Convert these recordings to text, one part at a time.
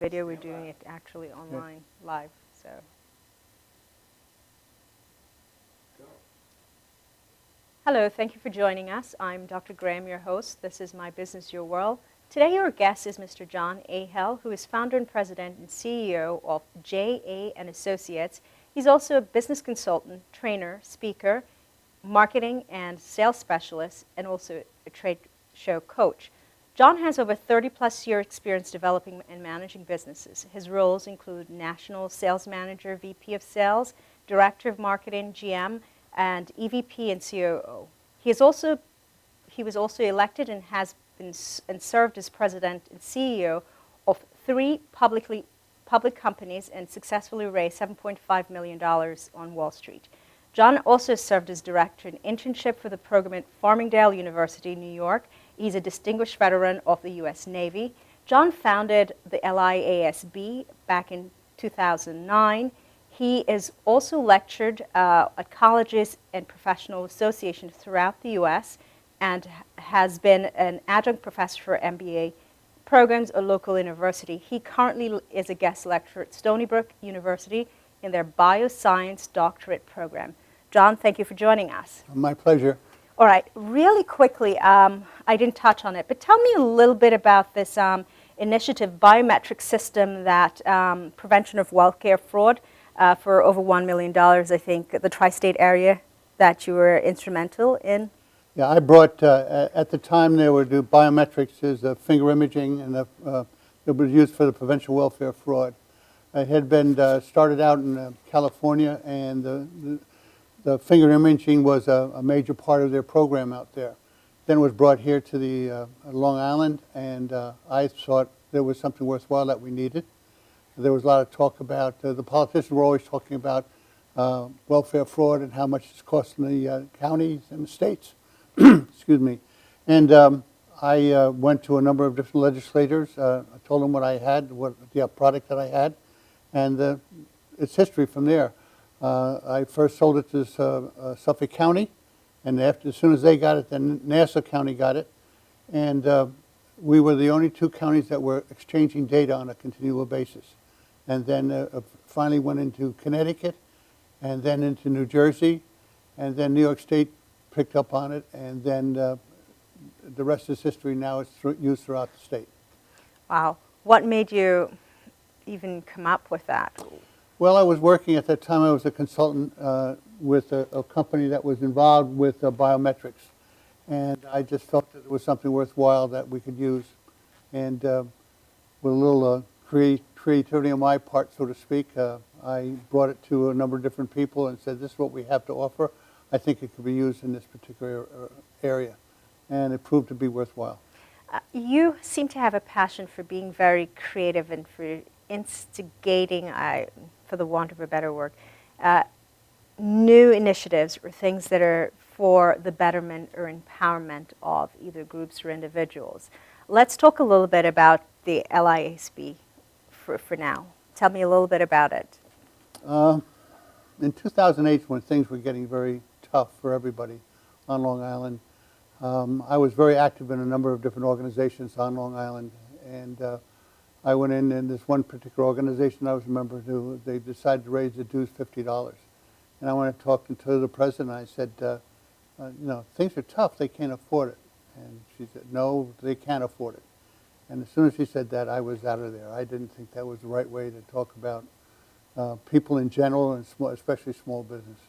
video. We're doing it actually online, live. So. Hello, thank you for joining us. I'm Dr. Graham, your host. This is My Business, Your World. Today, our guest is Mr. John Ahel, who is founder and president and CEO of J.A. & Associates. He's also a business consultant, trainer, speaker, marketing and sales specialist, and also a trade show coach. John has over 30-plus year experience developing and managing businesses. His roles include National Sales Manager, VP of Sales, Director of Marketing, GM, and EVP and COO. He was also elected and has been and served as president and CEO of 3 public companies and successfully raised $7.5 million on Wall Street. John also served as director in internship for the program at Farmingdale University, New York. He's a distinguished veteran of the U.S. Navy. John founded the LIASB back in 2009. He has also lectured at colleges and professional associations throughout the U.S. and has been an adjunct professor for MBA programs at local university. He currently is a guest lecturer at Stony Brook University in their bioscience doctorate program. John, thank you for joining us. My pleasure. All right, really quickly, I didn't touch on it, but tell me a little bit about this initiative, biometric system that prevention of welfare fraud for over $1 million, I think, the tri-state area that you were instrumental in. Yeah, I brought, at the time they were doing biometrics is finger imaging, and it was used for the prevention of welfare fraud. It had been started out in California, and the finger imaging was a major part of their program out there. Then it was brought here to the Long Island, and I thought there was something worthwhile that we needed. There was a lot of talk about, the politicians were always talking about welfare fraud and how much it's costing the counties and the states. Excuse me. And I went to a number of different legislators. I told them what I had, what the product that I had, and it's history from there. I first sold it to Suffolk County, and as soon as they got it, then Nassau County got it. And we were the only 2 counties that were exchanging data on a continual basis. And then finally went into Connecticut, and then into New Jersey, and then New York State picked up on it, and then the rest is history. Now it's used throughout the state. Wow. What made you even come up with that? Well, I was working at that time. I was a consultant with a company that was involved with biometrics, and I just felt that it was something worthwhile that we could use. And with a little creativity on my part, so to speak, I brought it to a number of different people and said, this is what we have to offer. I think it could be used in this particular area, and it proved to be worthwhile. You seem to have a passion for being very creative and for instigating, for the want of a better word, new initiatives or things that are for the betterment or empowerment of either groups or individuals. Let's talk a little bit about the LIASB for now. Tell me a little bit about it. In 2008, when things were getting very tough for everybody on Long Island, I was very active in a number of different organizations on Long Island, and I went in this one particular organization I was a member of, they decided to raise the dues $50. And I went and talked to the president, and I said, you know, things are tough, they can't afford it. And she said, no, they can't afford it. And as soon as she said that, I was out of there. I didn't think that was the right way to talk about people in general, and especially small business.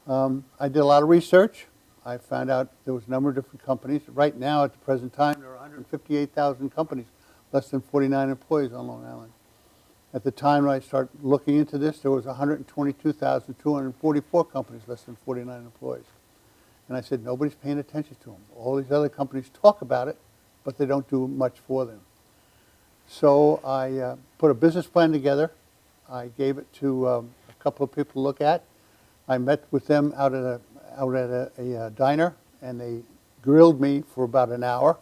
I did a lot of research. I found out there was a number of different companies. Right now, at the present time, there are 158,000 companies, less than 49 employees on Long Island. At the time when I started looking into this, there was 122,244 companies, less than 49 employees. And I said, nobody's paying attention to them. All these other companies talk about it, but they don't do much for them. So I put a business plan together. I gave it to a couple of people to look at. I met with them out at a diner, and they grilled me for about an hour.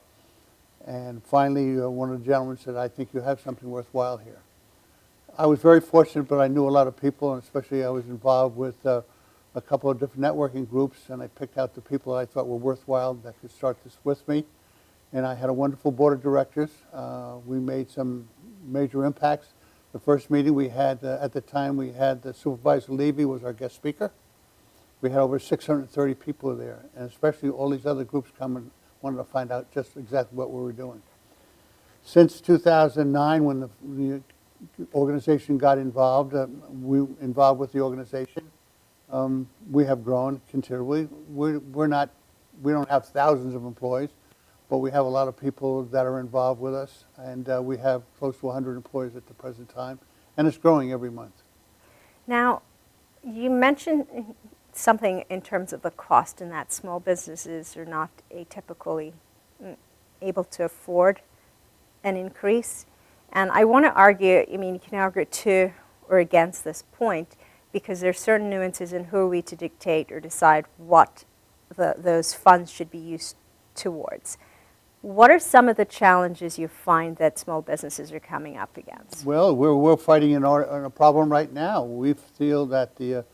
And finally, one of the gentlemen said, I think you have something worthwhile here. I was very fortunate, but I knew a lot of people, and especially I was involved with a couple of different networking groups, and I picked out the people that I thought were worthwhile that could start this with me. And I had a wonderful board of directors. We made some major impacts. The first meeting we had, at the time, we had Supervisor Levy was our guest speaker. We had over 630 people there, and especially all these other groups coming, wanted to find out just exactly what we were doing. Since 2009, when the organization got involved, we involved with the organization, we have grown considerably. We don't have thousands of employees, but we have a lot of people that are involved with us, and we have close to 100 employees at the present time, and it's growing every month. Now, you mentioned something in terms of the cost, and that small businesses are not atypically able to afford an increase. And I want to argue, I mean, you can argue to or against this point, because there are certain nuances in who are we to dictate or decide what those funds should be used towards. What are some of the challenges you find that small businesses are coming up against? Well, we're fighting in a problem right now. We feel that the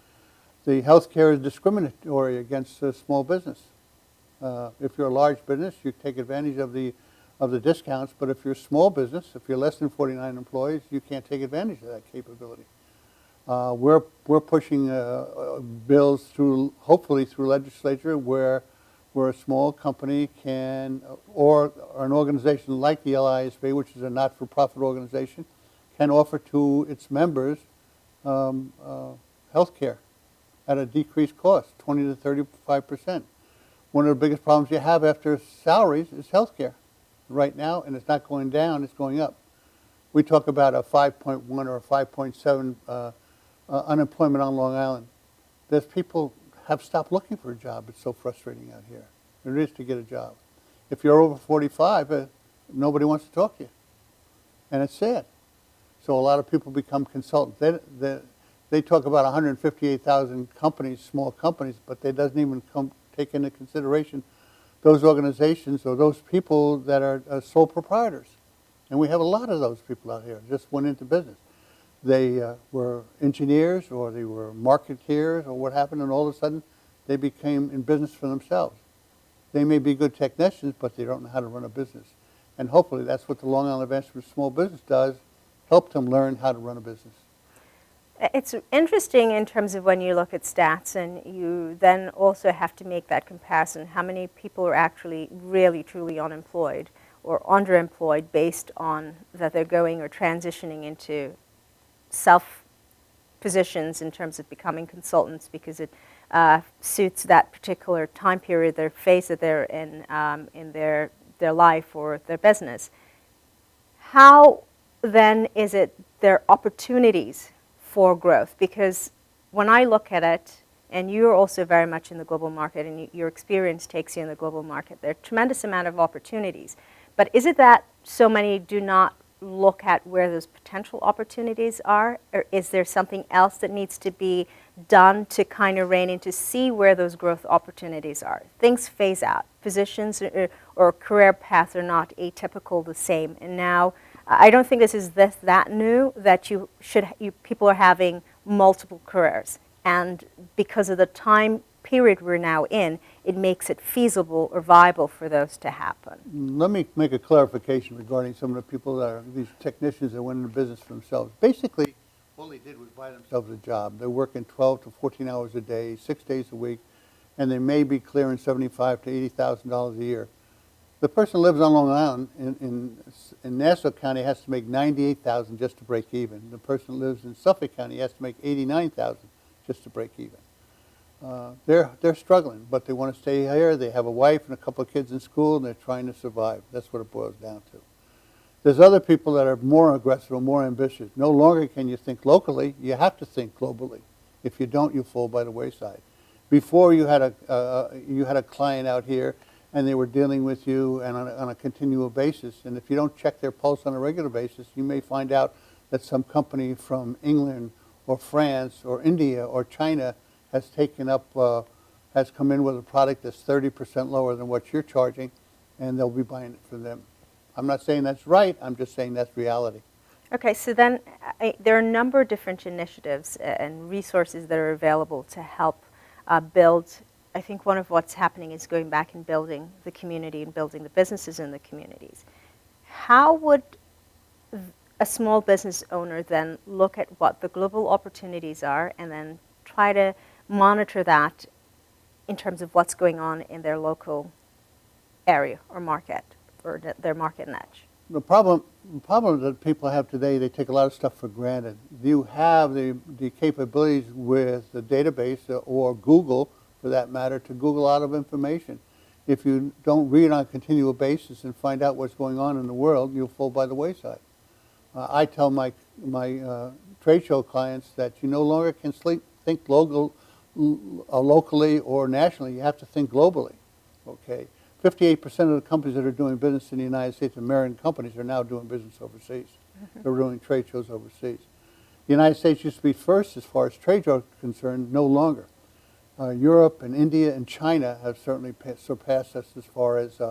healthcare is discriminatory against small business. If you're a large business, you take advantage of the discounts, but if you're a small business, if you're less than 49 employees, you can't take advantage of that capability. We're pushing bills through, hopefully through legislature, where a small company can, or an organization like the LISB, which is a not-for-profit organization, can offer to its members health care at a decreased cost, 20 to 35%. One of the biggest problems you have after salaries is health care right now, and it's not going down, it's going up. We talk about a 5.1 or a 5.7 unemployment on Long Island. There's people have stopped looking for a job. It's so frustrating out here. It is to get a job. If you're over 45, nobody wants to talk to you. And it's sad. So a lot of people become consultants. They talk about 158,000 companies, small companies, but they doesn't even take into consideration those organizations or those people that are sole proprietors. And we have a lot of those people out here just went into business. They were engineers or they were marketeers or what happened, and all of a sudden they became in business for themselves. They may be good technicians, but they don't know how to run a business. And hopefully that's what the Long Island Advancement of Small Business does, help them learn how to run a business. It's interesting in terms of when you look at stats, and you then also have to make that comparison. How many people are actually really, truly unemployed or underemployed based on that they're going or transitioning into self-positions in terms of becoming consultants because it suits that particular time period, their phase that they're in their life or their business. How then is it their opportunities for growth? Because when I look at it, and you're also very much in the global market and your experience takes you in the global market, there are a tremendous amount of opportunities. But is it that so many do not look at where those potential opportunities are, or is there something else that needs to be done to kind of rein in to see where those growth opportunities are? Things phase out. Positions or career paths are not atypical the same. And now, I don't think this is that new that people are having multiple careers. And because of the time period we're now in, it makes it feasible or viable for those to happen. Let me make a clarification regarding some of the people that are these technicians that went into business for themselves. Basically, all they did was buy themselves a job. They're working 12 to 14 hours a day, 6 days a week, and they may be clearing $75,000 to $80,000 a year. The person lives on Long Island in Nassau County has to make $98,000 just to break even. The person who lives in Suffolk County has to make $89,000 just to break even. They're struggling, but they want to stay here. They have a wife and a couple of kids in school, and they're trying to survive. That's what it boils down to. There's other people that are more aggressive or more ambitious. No longer can you think locally. You have to think globally. If you don't, you fall by the wayside. Before you had a client out here, and they were dealing with you and on a continual basis. And if you don't check their pulse on a regular basis, you may find out that some company from England or France or India or China has has come in with a product that's 30% lower than what you're charging, and they'll be buying it from them. I'm not saying that's right, I'm just saying that's reality. Okay, so then there are a number of different initiatives and resources that are available to help build. I think one of what's happening is going back and building the community and building the businesses in the communities. How would a small business owner then look at what the global opportunities are and then try to monitor that in terms of what's going on in their local area or market or their market niche? The problem that people have today, they take a lot of stuff for granted. You have the capabilities with the database or Google, for that matter, to Google a lot of information. If you don't read on a continual basis and find out what's going on in the world, you'll fall by the wayside. I tell my trade show clients that you no longer can think locally or nationally. You have to think globally. Okay, 58% of the companies that are doing business in the United States, American companies, are now doing business overseas. Mm-hmm. They're doing trade shows overseas. The United States used to be first as far as trade shows are concerned, no longer. Europe and India and China have certainly surpassed us as far as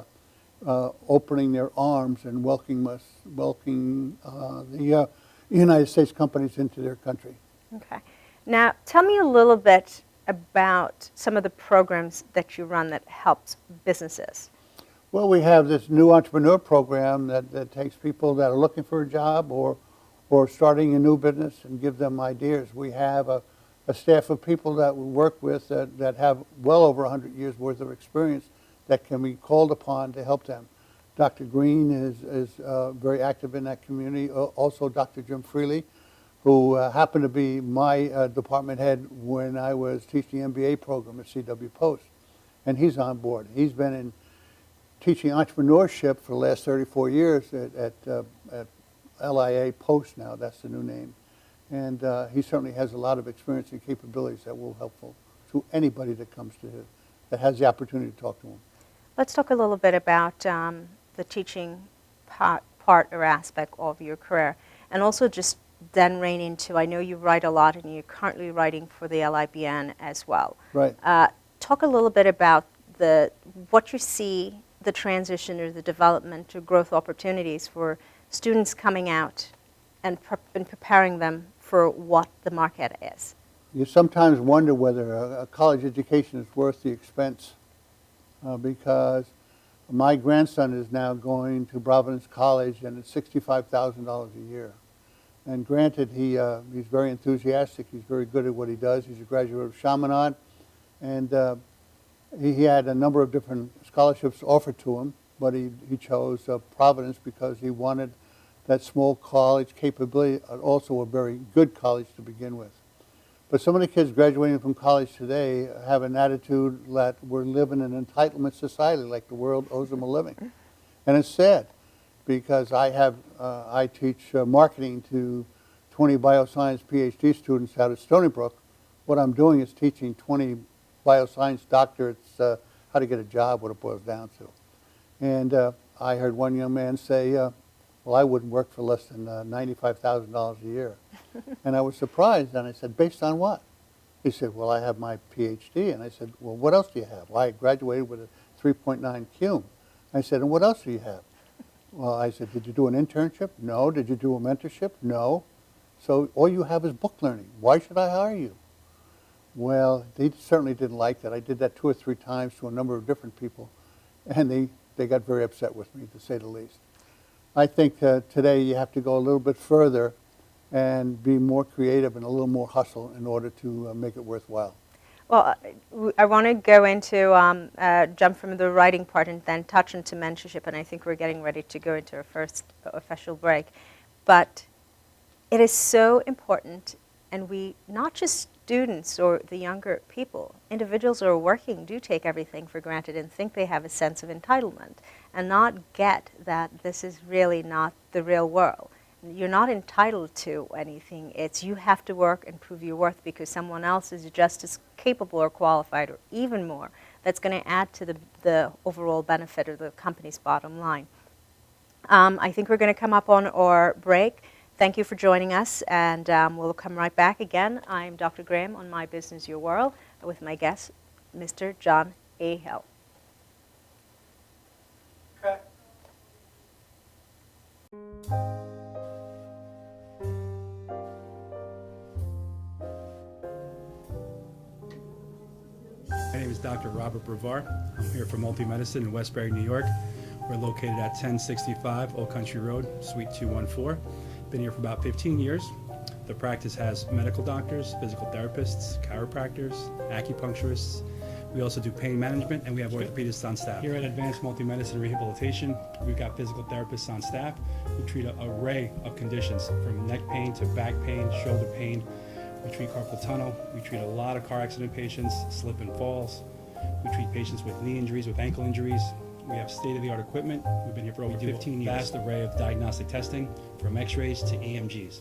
opening their arms and welcoming the United States companies into their country. Okay. Now, tell me a little bit about some of the programs that you run that helps businesses. Well, we have this new entrepreneur program that takes people that are looking for a job or starting a new business and give them ideas. We have a staff of people that we work with that have well over 100 years worth of experience that can be called upon to help them. Dr. Green is very active in that community. Also, Dr. Jim Freely, who happened to be my department head when I was teaching the MBA program at CW Post. And he's on board. He's been in teaching entrepreneurship for the last 34 years at LIA Post now. That's the new name. And he certainly has a lot of experience and capabilities that will be helpful to anybody that comes to him, that has the opportunity to talk to him. Let's talk a little bit about the teaching part or aspect of your career, and also just then rein into, I know you write a lot and you're currently writing for the LIBN as well. Right. Talk a little bit about what you see, the transition or the development or growth opportunities for students coming out and preparing them for what the market is. You sometimes wonder whether a college education is worth the expense because my grandson is now going to Providence College and it's $65,000 a year. And granted, he's very enthusiastic. He's very good at what he does. He's a graduate of Chaminade, and he had a number of different scholarships offered to him, but he chose Providence because he wanted that small college capability, also a very good college to begin with. But so many kids graduating from college today have an attitude that we're living in an entitlement society, like the world owes them a living. And it's sad, because I teach marketing to 20 bioscience PhD students out at Stony Brook. What I'm doing is teaching 20 bioscience doctorates how to get a job, what it boils down to. And I heard one young man say, well, I wouldn't work for less than $95,000 a year. And I was surprised, and I said, based on what? He said, well, I have my PhD. And I said, well, what else do you have? Well, I graduated with a 3.9 cum. I said, and what else do you have? Well, I said, did you do an internship? No. Did you do a mentorship? No. So all you have is book learning. Why should I hire you? Well, they certainly didn't like that. I did that 2 or 3 times to a number of different people, and they got very upset with me, to say the least. I think today you have to go a little bit further and be more creative and a little more hustle in order to make it worthwhile. Well, I want to go into, jump from the writing part and then touch into mentorship, and I think we're getting ready to go into our first official break. But it is so important, and we, not just students or the younger people, individuals who are working do take everything for granted and think they have a sense of entitlement and not get that this is really not the real world. You're not entitled to anything. It's you have to work and prove your worth because someone else is just as capable or qualified or even more. That's going to add to the overall benefit of the company's bottom line. I think we're going to come up on our break. Thank you for joining us, and we'll come right back again. I'm Dr. Graham on My Business, Your World, with my guest, Mr. John A. Hill. Okay. My name is Dr. Robert Brevard. I'm here for Multi-Medicine in Westbury, New York. We're located at 1065 Old Country Road, Suite 214. Been here for about 15 years. The practice has medical doctors, physical therapists, chiropractors, acupuncturists. We also do pain management, and we have orthopedists on staff. Here at Advanced Multi-Medicine Rehabilitation, we've got physical therapists on staff who treat an array of conditions, from neck pain to back pain, shoulder pain. We treat carpal tunnel. We treat a lot of car accident patients, slip and falls. We treat patients with knee injuries, with ankle injuries. We have state-of-the-art equipment. We've been here for over 15 years. Vast array of diagnostic testing, from x-rays to EMGs.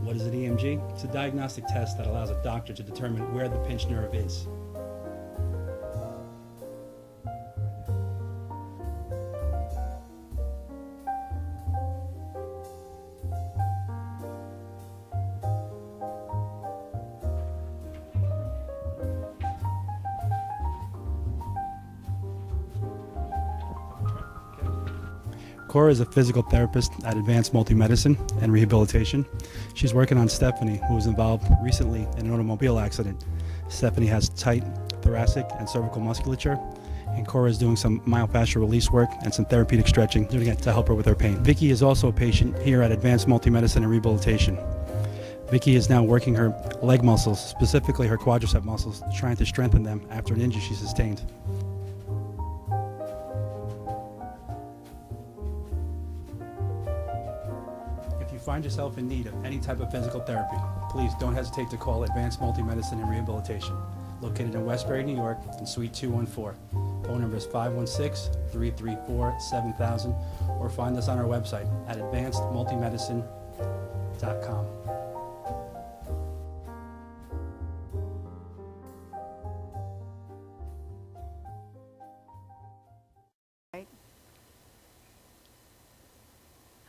What is an EMG? It's a diagnostic test that allows a doctor to determine where the pinched nerve is. Cora is a physical therapist at Advanced Multi-Medicine and Rehabilitation. She's working on Stephanie, who was involved recently in an automobile accident. Stephanie has tight thoracic and cervical musculature, and Cora is doing some myofascial release work and some therapeutic stretching, doing it to help her with her pain. Vicky is also a patient here at Advanced Multi-Medicine and Rehabilitation. Vicky is now working her leg muscles, specifically her quadricep muscles, trying to strengthen them after an injury she sustained. If you find yourself in need of any type of physical therapy, please don't hesitate to call Advanced Multi-Medicine and Rehabilitation, located in Westbury, New York, in Suite 214. Phone number is 516-334-7000, or find us on our website at advancedmultimedicine.com.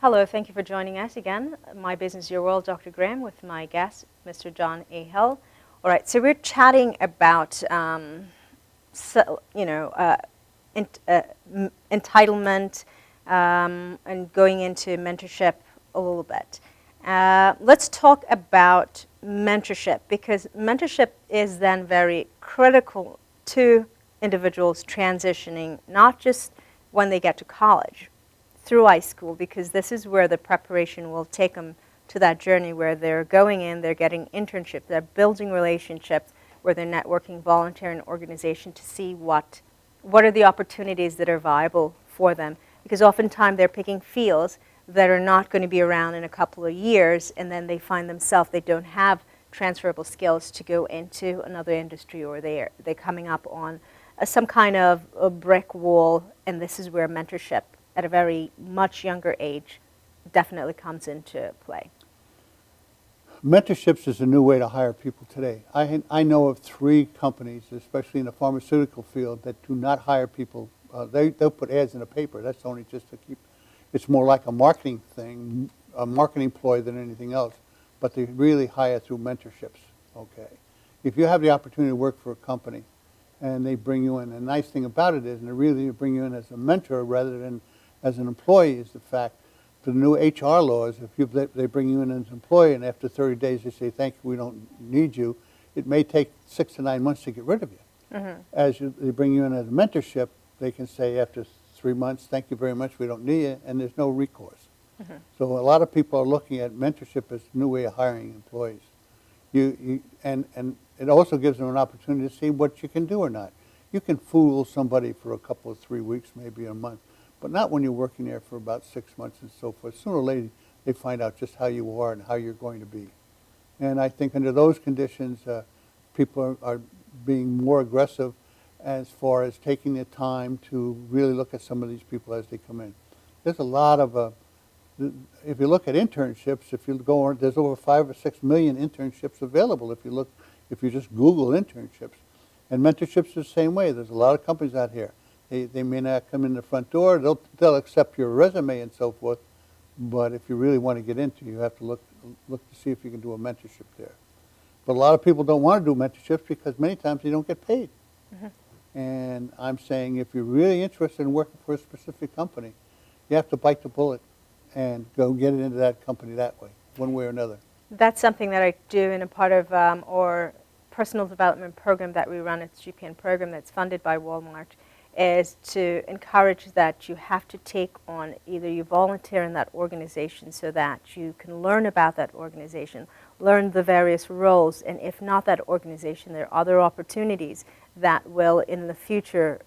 Hello, thank you for joining us again. My Business, Your World, Dr. Graham, with my guest, Mr. John A. Hill. All right, so we're chatting about, entitlement and going into mentorship a little bit. Let's talk about mentorship, because mentorship is then very critical to individuals transitioning, not just when they get to college, through high school, because this is where the preparation will take them to that journey where they're going in, they're getting internships, they're building relationships, where they're networking, volunteering in organization to see what are the opportunities that are viable for them. Because oftentimes they're picking fields that are not going to be around in a couple of years, and then they find themselves, they don't have transferable skills to go into another industry, or they're coming up on some kind of a brick wall, and this is where mentorship at a very much younger age definitely comes into play. Mentorships is a new way to hire people today. I know of 3 companies, especially in the pharmaceutical field, that do not hire people. They'll put ads in the paper. That's only just to keep, it's more like a marketing thing, a marketing ploy than anything else. But they really hire through mentorships, okay? If you have the opportunity to work for a company and they bring you in, the nice thing about it is, and they really bring you in as a mentor rather than as an employee, is the fact the new HR laws, if they bring you in as an employee and after 30 days they say, thank you, we don't need you, it may take 6 to 9 months to get rid of you. Mm-hmm. They bring you in as a mentorship, they can say after 3 months, thank you very much, we don't need you, and there's no recourse. Mm-hmm. So a lot of people are looking at mentorship as a new way of hiring employees. And it also gives them an opportunity to see what you can do or not. You can fool somebody for a couple of 3 weeks, maybe a month, but not when you're working there for about 6 months and so forth. Sooner or later, they find out just how you are and how you're going to be. And I think under those conditions, people are being more aggressive as far as taking the time to really look at some of these people as they come in. There's a lot of, if you look at internships, if you go on, there's over 5 or 6 million internships available if you just Google internships. And mentorships is the same way. There's a lot of companies out here. They may not come in the front door. They'll accept your resume and so forth, but if you really want to get into it, you have to look to see if you can do a mentorship there. But a lot of people don't want to do mentorships because many times they don't get paid. Mm-hmm. And I'm saying if you're really interested in working for a specific company, you have to bite the bullet and go get it into that company that way, one way or another. That's something that I do in a part of our personal development program that we run. It's a GPN program that's funded by Walmart. is to encourage that you have to take on, either you volunteer in that organization so that you can learn about that organization, learn the various roles, and if not that organization, there are other opportunities that will in the future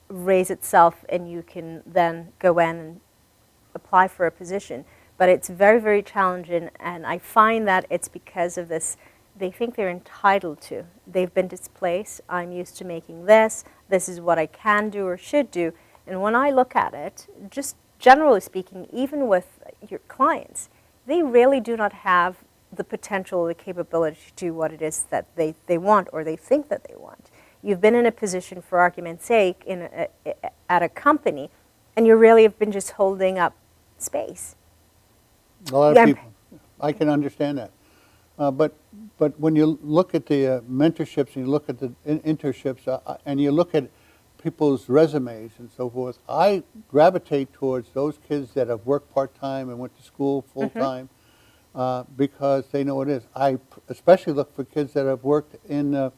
raise itself, and you can then go in and apply for a position. But it's very, very challenging, and I find that it's because of this. They think they're entitled to. They've been displaced. I'm used to making this. This is what I can do or should do. And when I look at it, just generally speaking, even with your clients, they really do not have the potential or the capability to do what it is that they want or they think that they want. You've been in a position, for argument's sake, at a company, and you really have been just holding up space. A lot of people, I can understand that. But when you look at the mentorships and you look at the internships and you look at people's resumes and so forth, I gravitate towards those kids that have worked part-time and went to school full-time because they know what it is. I especially look for kids that have worked in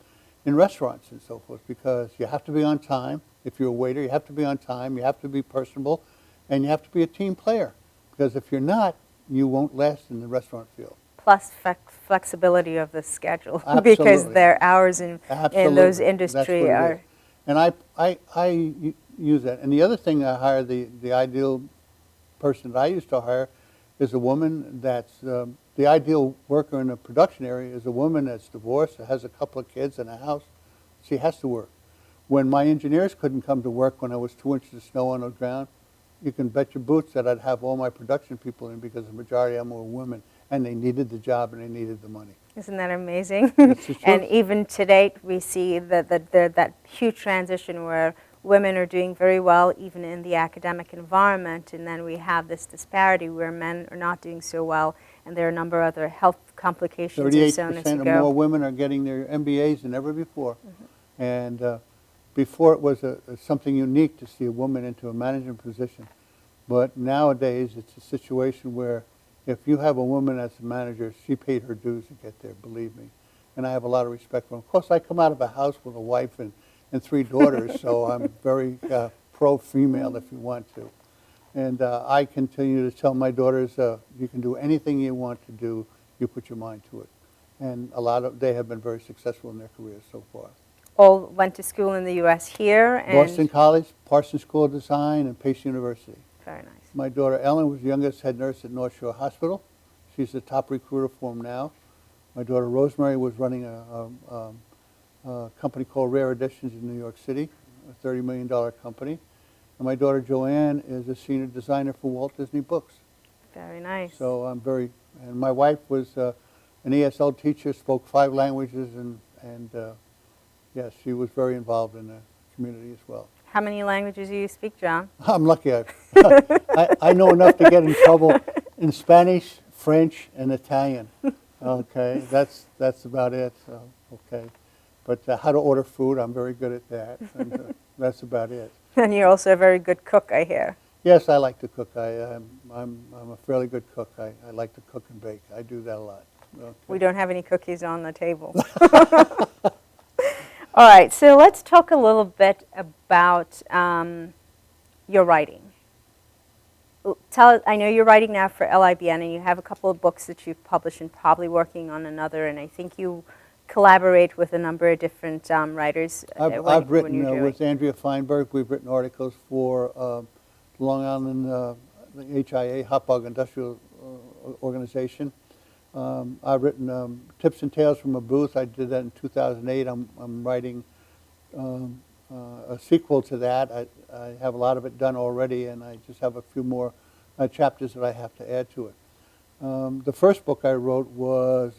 restaurants and so forth, because you have to be on time. If you're a waiter, you have to be on time, you have to be personable, and you have to be a team player. Because if you're not, you won't last in the restaurant field. Plus flexibility of the schedule, Absolutely. because their hours in those industry are. And I use that. And the other thing I hire, the ideal person that I used to hire is a woman that's, the ideal worker in a production area is a woman that's divorced, that has a couple of kids and a house. She has to work. When my engineers couldn't come to work when there was 2 inches of snow on the ground, you can bet your boots that I'd have all my production people in, because the majority of them were women, and they needed the job and they needed the money. Isn't that amazing? It's And even to date, we see that huge transition where women are doing very well even in the academic environment, and then we have this disparity where men are not doing so well, and there are a number of other health complications and so on and so 38% or more women are getting their MBAs than ever before. And before it was something unique to see a woman into a management position. But nowadays it's a situation where if you have a woman as a manager, she paid her dues to get there, believe me. And I have a lot of respect for them. Of course, I come out of a house with a wife and 3 daughters, so I'm very pro-female if you want to. And I continue to tell my daughters, you can do anything you want to do, you put your mind to it. And they have been very successful in their careers so far. all went to school in the U.S. here. And Boston College, Parsons School of Design, and Pace University. Very nice. My daughter Ellen was the youngest head nurse at North Shore Hospital. She's the top recruiter for them now. My daughter Rosemary was running a company called Rare Editions in New York City, a $30 million company. And my daughter Joanne is a senior designer for Walt Disney Books. Very nice. So I'm very, and my wife was an ESL teacher, spoke 5 languages, and yes, she was very involved in the community as well. How many languages do you speak, John? I'm lucky. I know enough to get in trouble in Spanish, French, and Italian. Okay, that's about it. So, okay, but how to order food, I'm very good at that. And, that's about it. And you're also a very good cook, I hear. Yes, I like to cook. I'm a fairly good cook. I like to cook and bake. I do that a lot. Okay. We don't have any cookies on the table. All right, so let's talk a little bit about your writing. I know you're writing now for LIBN, and you have a couple of books that you've published and probably working on another, and I think you collaborate with a number of different writers. I've written with Andrea Feinberg. We've written articles for Long Island, the HIA, Hot Bog Industrial Organization. I've written Tips and Tales from a Booth. I did that in 2008. I'm writing a sequel to that. I have a lot of it done already, and I just have a few more chapters that I have to add to it. The first book I wrote was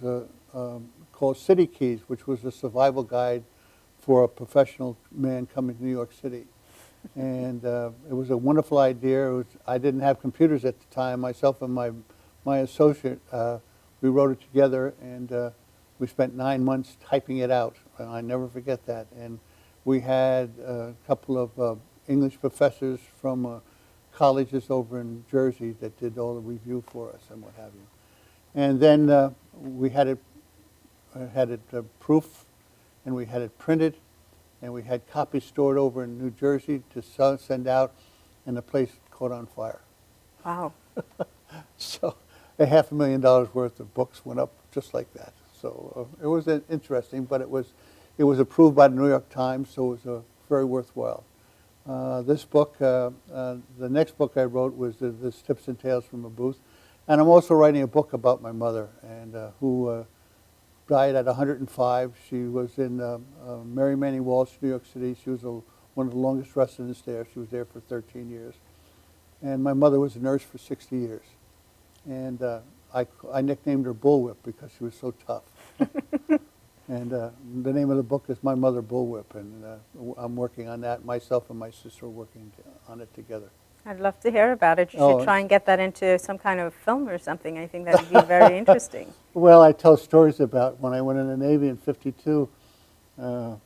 called City Keys, which was a survival guide for a professional man coming to New York City. And it was a wonderful idea. I didn't have computers at the time. Myself and my associate, we wrote it together, and we spent 9 months typing it out. And I never forget that. And we had a couple of English professors from colleges over in Jersey that did all the review for us and what have you. And then we had it proof, and we had it printed, and we had copies stored over in New Jersey to send out, and the place caught on fire. Wow. So $500,000 worth of books went up just like that. So it was interesting, but it was approved by the New York Times, so it was very worthwhile. This book, the next book I wrote was this Tips and Tales from a Booth, and I'm also writing a book about my mother, and who died at 105. She was in Mary Manning Walsh, New York City. She was one of the longest residents there. She was there for 13 years. And my mother was a nurse for 60 years. And I nicknamed her Bullwhip because she was so tough. And the name of the book is My Mother Bullwhip, and I'm working on that. Myself and my sister are working on it together. I'd love to hear about it. You Oh, should try and get that into some kind of film or something. I think that would be very interesting. Well, I tell stories about when I went in the Navy in '52, and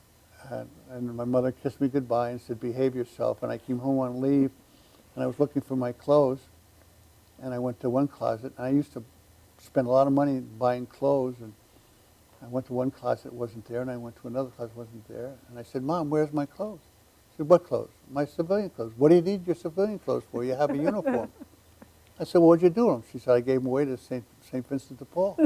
my mother kissed me goodbye and said, "Behave yourself." And I came home on leave, and I was looking for my clothes, and I went to one closet. And I used to spend a lot of money buying clothes, and I went to one closet, it wasn't there, and I went to another closet, it wasn't there. And I said, "Mom, where's my clothes?" She said, "What clothes?" "My civilian clothes." "What do you need your civilian clothes for? You have a uniform." I said, "Well, what'd you do with them?" She said, "I gave them away to St. Vincent de Paul."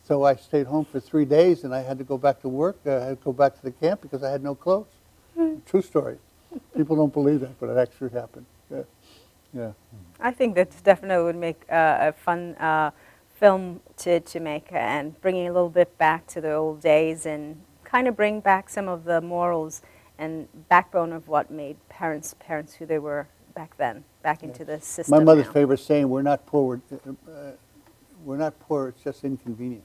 So I stayed home for 3 days, and I had to go back to work. I had to go back to the camp because I had no clothes. True story. People don't believe that, but it actually happened. Yeah. Yeah. I think that definitely would make a fun film to make, and bringing a little bit back to the old days and kind of bring back some of the morals and backbone of what made parents who they were back then, back into the system. My mother's now. favorite saying, we're not poor, it's just inconvenient.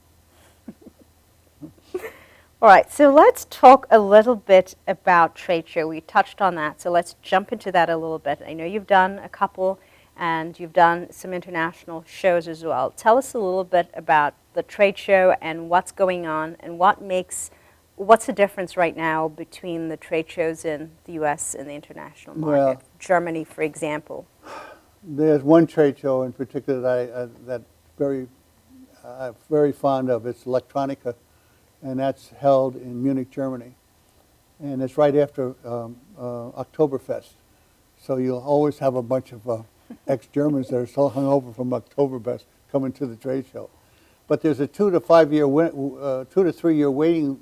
All right, so let's talk a little bit about trade show. We touched on that, so let's jump into that a little bit. I know you've done a couple, and you've done some international shows as well. Tell us a little bit about the trade show and what's going on, and what's the difference right now between the trade shows in the U.S. and the international market? Well, Germany, for example. There's one trade show in particular that I'm very fond of. It's Electronica, and that's held in Munich, Germany. And it's right after Oktoberfest. So you'll always have a bunch of ex-Germans that are still hung over from Oktoberfest coming to the trade show. But there's a 2 to 3 year waiting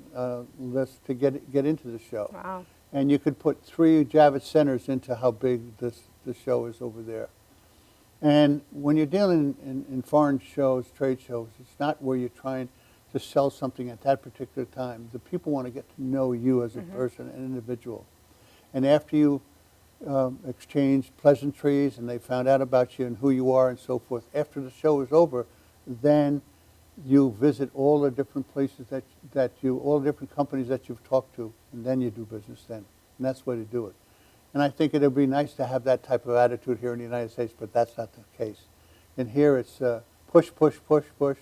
list to get into the show. Wow. And you could put 3 Javits centers into how big the show is over there. And when you're dealing in foreign shows, trade shows, it's not where you're trying to sell something at that particular time. The people want to get to know you as a person, an individual. And after you exchange pleasantries and they found out about you and who you are and so forth, after the show is over, then you visit all the different places all the different companies that you've talked to, and then you do business then. And that's the way to do it. And I think it would be nice to have that type of attitude here in the United States, but that's not the case. And here it's push, push, push, push.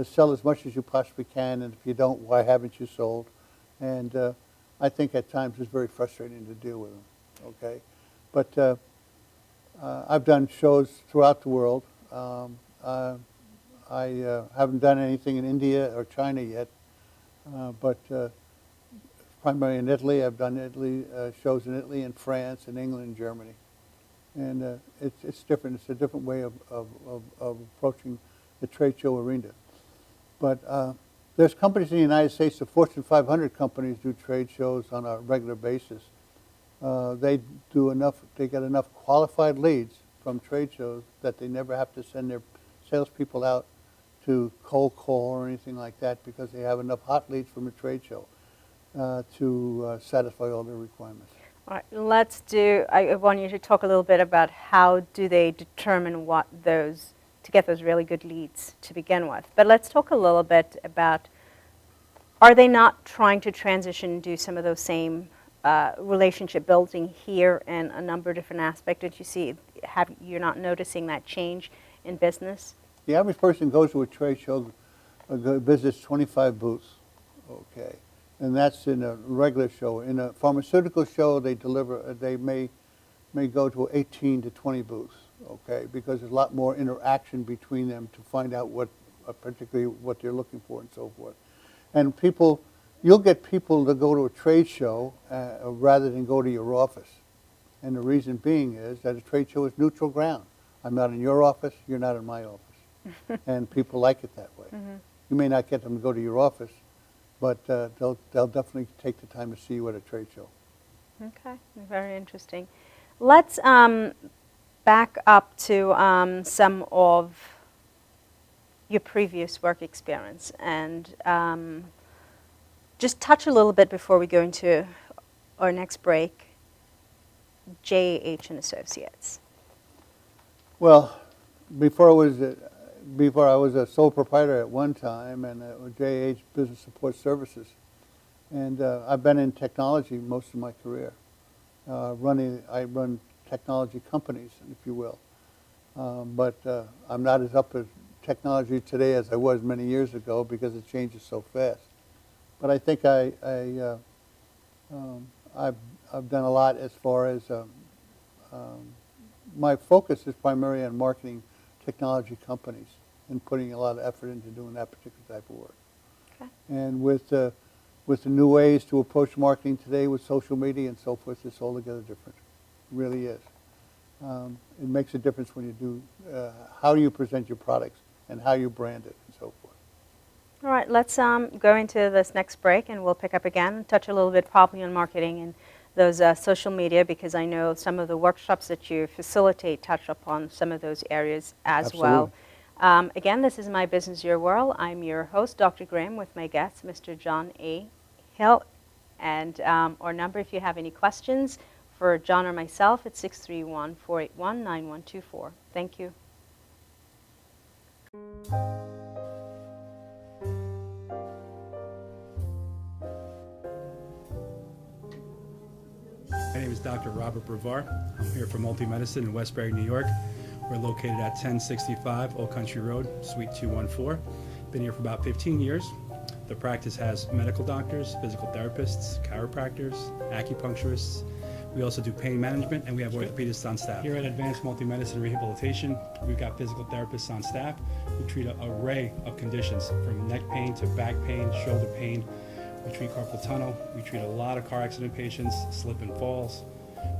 Sell as much as you possibly can, and if you don't, why haven't you sold? And I think at times it's very frustrating to deal with them, okay? But I've done shows throughout the world. I haven't done anything in India or China yet, but primarily in Italy. I've done shows in Italy and France and England and Germany. And it's different. It's a different way of approaching the trade show arena. But there's companies in the United States, the Fortune 500 companies do trade shows on a regular basis. They get enough qualified leads from trade shows that they never have to send their salespeople out to cold call or anything like that, because they have enough hot leads from a trade show to satisfy all their requirements. All right, I want you to talk a little bit about how do they determine to get those really good leads to begin with. But let's talk a little bit about, are they not trying to transition and do some of those same relationship building here in a number of different aspects that you see? You're not noticing that change in business? The average person goes to a trade show, visits 25 booths, okay, and that's in a regular show. In a pharmaceutical show, they may go to 18 to 20 booths, okay, because there's a lot more interaction between them to find out particularly what they're looking for and so forth. And people you'll get people to go to a trade show rather than go to your office. And the reason being is that a trade show is neutral ground. I'm not in your office, you're not in my office. And people like it that way. You may not get them to go to your office, but they'll definitely take the time to see you at a trade show. Okay, very interesting. Let's back up to some of your previous work experience and just touch a little bit before we go into our next break, JH and Associates. Well, before I was a sole proprietor at one time, and JH Business Support Services, and I've been in technology most of my career. I run technology companies, if you will, but I'm not as up as technology today as I was many years ago because it changes so fast. But I think I've done a lot as far as my focus is primarily on marketing technology companies and putting a lot of effort into doing that particular type of work. Okay. And with the new ways to approach marketing today with social media and so forth, it's altogether different. It really is. It makes a difference when you do how you present your products and how you brand it and so forth. All right, let's go into this next break, and we'll pick up again and touch a little bit probably on marketing and those social media, because I know some of the workshops that you facilitate touch upon some of those areas as well. Again, this is My Business, Your World. I'm your host, Dr. Graham, with my guest, Mr. John A. Hill. And our number, if you have any questions for John or myself, it's 631-481-9124. Thank you. My name is Dr. Robert Brevard. I'm here for Multi-Medicine in Westbury, New York. We're located at 1065 Old Country Road, Suite 214. Been here for about 15 years. The practice has medical doctors, physical therapists, chiropractors, acupuncturists. We also do pain management, and we have orthopedists on staff. Here at Advanced Multi-Medicine Rehabilitation, we've got physical therapists on staff who treat an array of conditions, from neck pain to back pain, shoulder pain. We treat carpal tunnel. We treat a lot of car accident patients, slip and falls.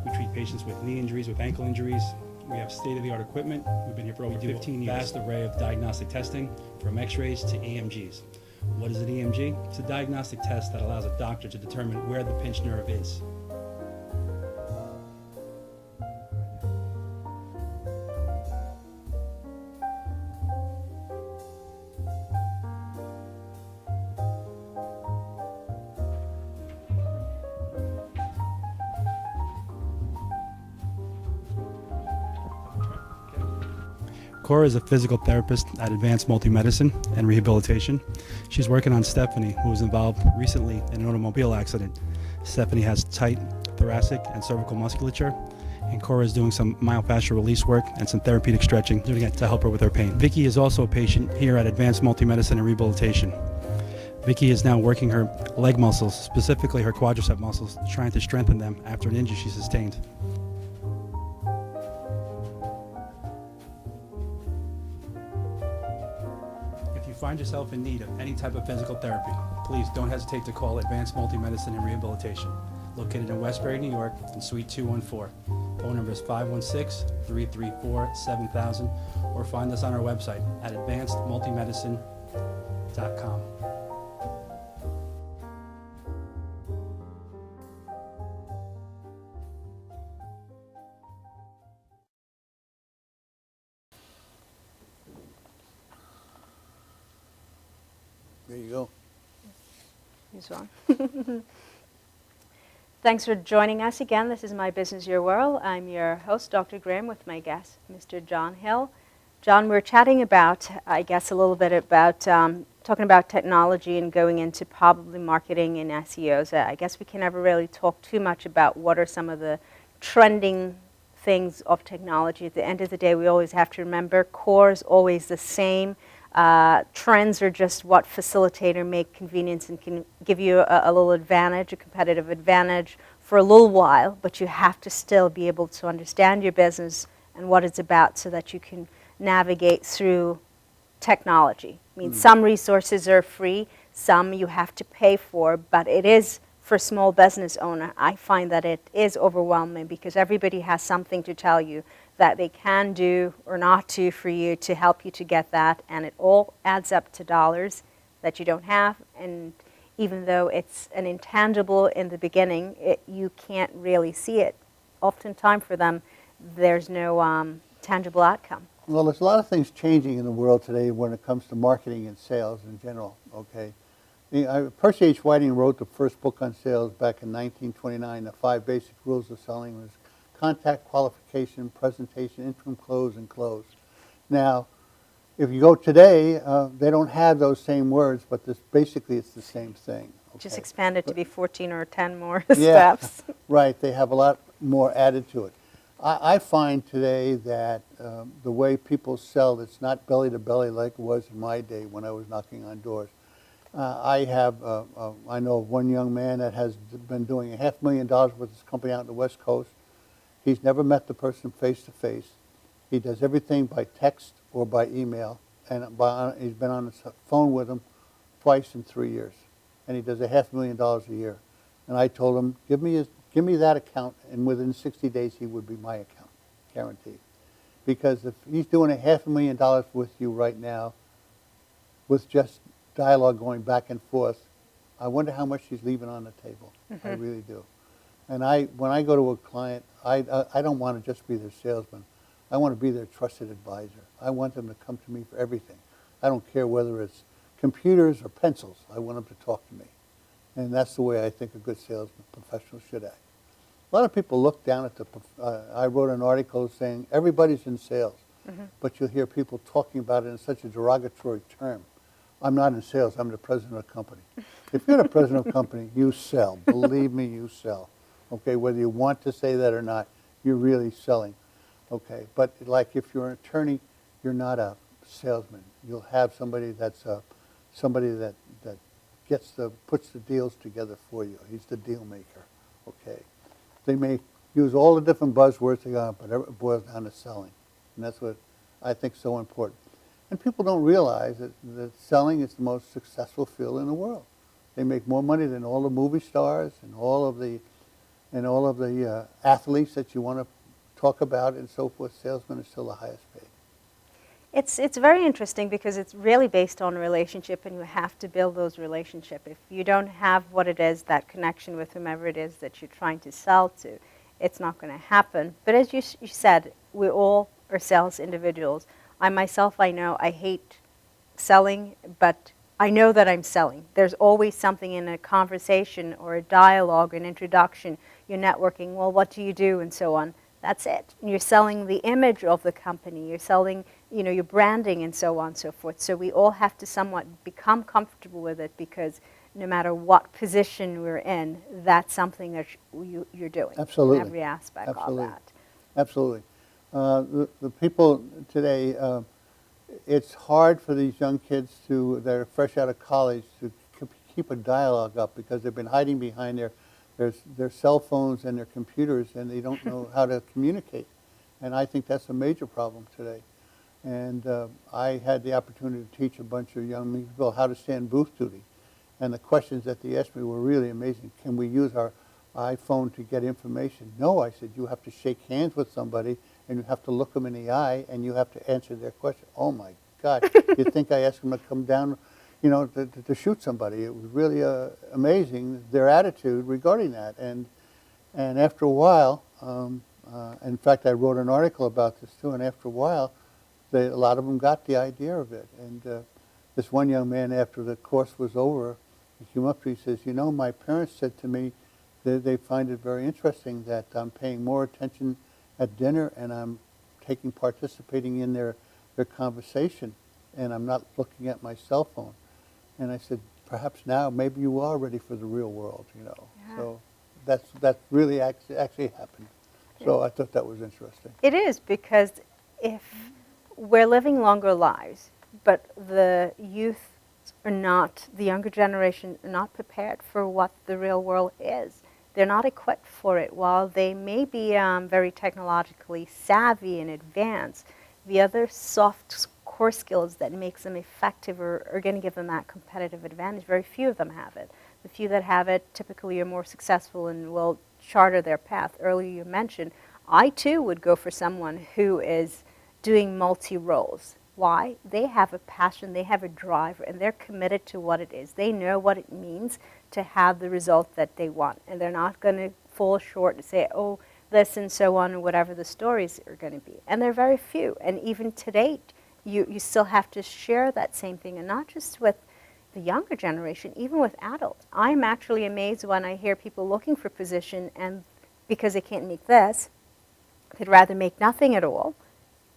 We treat patients with knee injuries, with ankle injuries. We have state-of-the-art equipment. We've been here for over 15 years. Vast array of diagnostic testing, from x-rays to EMGs. What is an EMG? It's a diagnostic test that allows a doctor to determine where the pinched nerve is. Cora is a physical therapist at Advanced Multi-Medicine and Rehabilitation. She's working on Stephanie, who was involved recently in an automobile accident. Stephanie has tight thoracic and cervical musculature, and Cora is doing some myofascial release work and some therapeutic stretching, doing it to help her with her pain. Vicky is also a patient here at Advanced Multi-Medicine and Rehabilitation. Vicky is now working her leg muscles, specifically her quadricep muscles, trying to strengthen them after an injury she sustained. If you find yourself in need of any type of physical therapy, please don't hesitate to call Advanced Multi-Medicine and Rehabilitation, located in Westbury, New York, in Suite 214. Phone number is 516-334-7000, or find us on our website at advancedmultimedicine.com. There you go. He's on. Thanks for joining us again. This is My Business, Your World. I'm your host, Dr. Graham, with my guest, Mr. John Hill. John, we're chatting about, I guess, a little bit about talking about technology and going into probably marketing and SEOs. I guess we can never really talk too much about what are some of the trending things of technology. At the end of the day, we always have to remember core is always the same. Trends are just what facilitate or make convenience and can give you a little advantage, a competitive advantage for a little while, but you have to still be able to understand your business and what it's about so that you can navigate through technology. I mean, some resources are free, Some you have to pay for, but it is, for small business owner, I find that it is overwhelming because everybody has something to tell you that they can do or not do for you to help you to get that, and it all adds up to dollars that you don't have. And even though it's an intangible in the beginning, you can't really see it. Oftentimes for them, there's no tangible outcome. Well, there's a lot of things changing in the world today when it comes to marketing and sales in general, okay? Percy H. Whiting wrote the first book on sales back in 1929. The 5 basic rules of selling was contact, qualification, presentation, interim close, and close. Now, if you go today, they don't have those same words, but basically it's the same thing. Okay? Just expanded to be 14 or 10 more Yeah, steps. right. They have a lot more added to it. I find today that the way people sell, it's not belly to belly like it was in my day when I was knocking on doors. I know of one young man that has been doing $500,000 with his company out in the West Coast. He's never met the person face to face. He does everything by text or by email, and he's been on the phone with him twice in 3 years, and he does $500,000 a year. And I told him, give me that account, and within 60 days he would be my account, guaranteed. Because if he's doing $500,000 with you right now, with just dialogue going back and forth, I wonder how much he's leaving on the table. I really do. And when I go to a client, I don't want to just be their salesman. I want to be their trusted advisor. I want them to come to me for everything. I don't care whether it's computers or pencils. I want them to talk to me. And that's the way I think a good salesman professional should act. A lot of people look down at I wrote an article saying everybody's in sales, but you'll hear people talking about it in such a derogatory term. I'm not in sales, I'm the president of a company. If you're the president of a company, you sell. Believe me, you sell. Okay, whether you want to say that or not, you're really selling. Okay, but like if you're an attorney, you're not a salesman. You'll have somebody that's somebody that puts the deals together for you. He's the deal maker. Okay, they may use all the different buzzwords they got, but it boils down to selling, and that's what I think is so important. And people don't realize that selling is the most successful field in the world. They make more money than all the movie stars and all of the athletes that you want to talk about and so forth. Salesmen are still the highest paid. It's very interesting because it's really based on a relationship, and you have to build those relationships. If you don't have what it is, that connection with whomever it is that you're trying to sell to, it's not going to happen. But as you said, we all are sales individuals. I myself, I know I hate selling, but I know that I'm selling. There's always something in a conversation or a dialogue, an introduction, you're networking, well, what do you do, and so on. That's it. You're selling the image of the company. You're selling, your branding and so on and so forth. So we all have to somewhat become comfortable with it because no matter what position we're in, that's something that you're doing. Absolutely. In every aspect of that. Absolutely. The people today, it's hard for these young kids that are fresh out of college to keep a dialogue up because they've been hiding behind their cell phones and their computers, and they don't know how to communicate. And I think that's a major problem today. And I had the opportunity to teach a bunch of young people how to stand booth duty. And the questions that they asked me were really amazing. Can we use our iPhone to get information? No, I said, you have to shake hands with somebody, and you have to look them in the eye, and you have to answer their question. Oh, my God. You'd think I asked them to come down, to shoot somebody. It was really amazing, their attitude regarding that. And after a while, in fact, I wrote an article about this, too, and after a while, a lot of them got the idea of it. And this one young man, after the course was over, he came up to me, he says, my parents said to me that they find it very interesting that I'm paying more attention at dinner and I'm participating in their conversation, and I'm not looking at my cell phone. And I said, perhaps now maybe you are ready for the real world, Yeah. So that's really actually happened. So I thought that was interesting. It is, because if we're living longer lives, but the youth are not, the younger generation are not prepared for what the real world is. They're not equipped for it. While they may be very technologically savvy and advanced, the other soft core skills that makes them effective or are going to give them that competitive advantage. Very few of them have it. The few that have it typically are more successful and will charter their path. Earlier you mentioned, I too would go for someone who is doing multi-roles. Why? They have a passion, they have a drive, and they're committed to what it is. They know what it means to have the result that they want, and they're not going to fall short and say, oh, this and so on, and whatever the stories are going to be. And they're very few. And even to date, you still have to share that same thing, and not just with the younger generation, even with adults. I'm actually amazed when I hear people looking for position, and because they can't make this, they'd rather make nothing at all.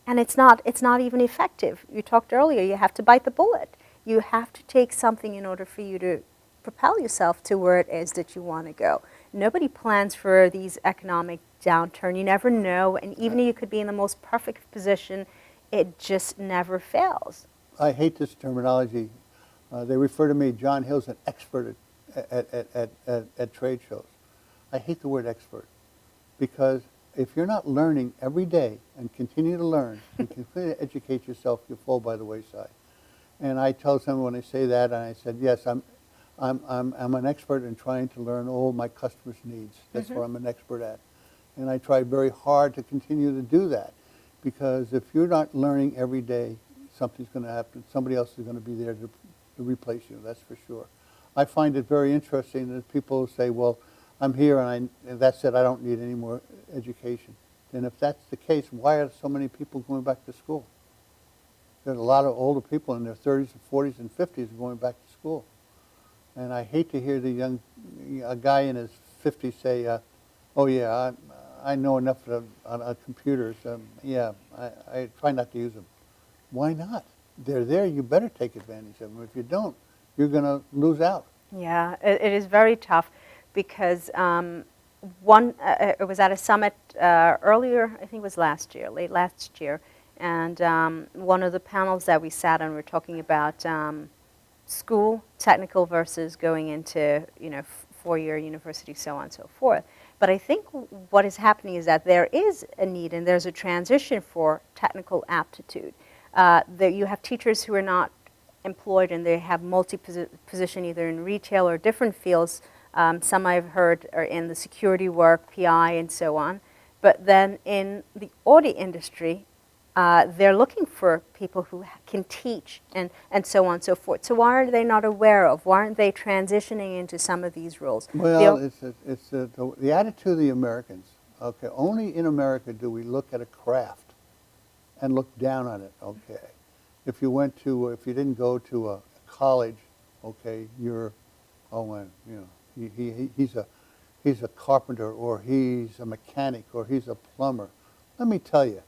And it's not even effective. You talked earlier, you have to bite the bullet. You have to take something in order for you to propel yourself to where it is that you want to go. Nobody plans for these economic downturn. You never know, and even you could be in the most perfect position, it just never fails. I hate this terminology. They refer to me, John Hill's an expert at trade shows. I hate the word expert, because if you're not learning every day and continue to learn and continue to educate yourself, you fall by the wayside. And I tell someone when I say that, and I said, yes, I'm an expert in trying to learn all my customers' needs. That's what I'm an expert at. And I try very hard to continue to do that, because if you're not learning every day, something's going to happen. Somebody else is going to be there to replace you, that's for sure. I find it very interesting that people say, well, I'm here and that's it, I don't need any more education. And if that's the case, why are so many people going back to school? There's a lot of older people in their 30s and 40s and 50s going back to school. And I hate to hear a guy in his 50s say, oh yeah, I know enough on computers. Yeah, I try not to use them. Why not? They're there, you better take advantage of them. If you don't, you're going to lose out. Yeah, it is very tough, because it was at a summit earlier, I think it was late last year, and one of the panels that we sat on, we were talking about school, technical versus going into, four-year university, so on and so forth. But I think what is happening is that there is a need and there's a transition for technical aptitude. That you have teachers who are not employed and they have multi-position either in retail or different fields. Some I've heard are in the security work, PI, and so on. But then in the audit industry, they're looking for people who can teach and so on and so forth. So why are they not aware of? Why aren't they transitioning into some of these roles? Well, it's the attitude of the Americans. Okay, only in America do we look at a craft and look down on it. Okay, if you didn't go to a college, okay, you're, oh man, he's a carpenter, or he's a mechanic, or he's a plumber. Let me tell you,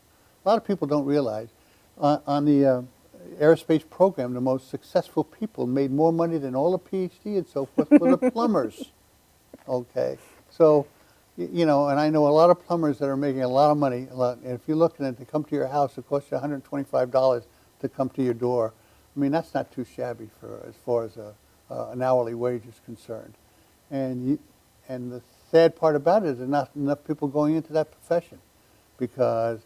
a lot of people don't realize on the aerospace program, the most successful people made more money than all the PhD and so forth were the plumbers. Okay, so, and I know a lot of plumbers that are making a lot of money. And if you're looking at to come to your house, it costs you $125 to come to your door. I mean, that's not too shabby as far as an hourly wage is concerned. And the sad part about it is there's not enough people going into that profession, because